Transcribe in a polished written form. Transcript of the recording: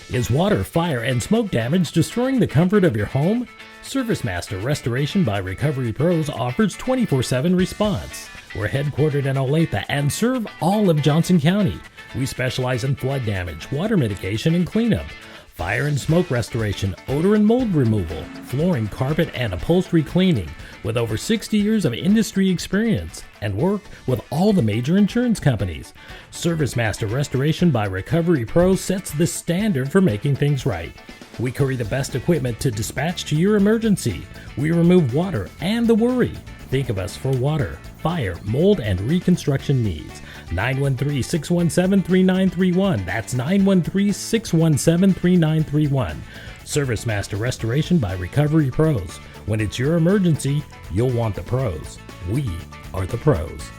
Is water, fire, and smoke damage destroying the comfort of your home? ServiceMaster Restoration by Recovery Pros offers 24/7 response. We're headquartered in Olathe and serve all of Johnson County. We specialize in flood damage, water mitigation and cleanup, fire and smoke restoration, odor and mold removal, flooring, carpet, and upholstery cleaning, with over 60 years of industry experience, and work with all the major insurance companies. ServiceMaster Restoration by Recovery Pros sets the standard for making things right. We carry the best equipment to dispatch to your emergency. We remove water and the worry. Think of us for water, fire, mold, and reconstruction needs. 913-617-3931. That's 913-617-3931. ServiceMaster Restoration by Recovery Pros. When it's your emergency, you'll want the pros. We are the pros.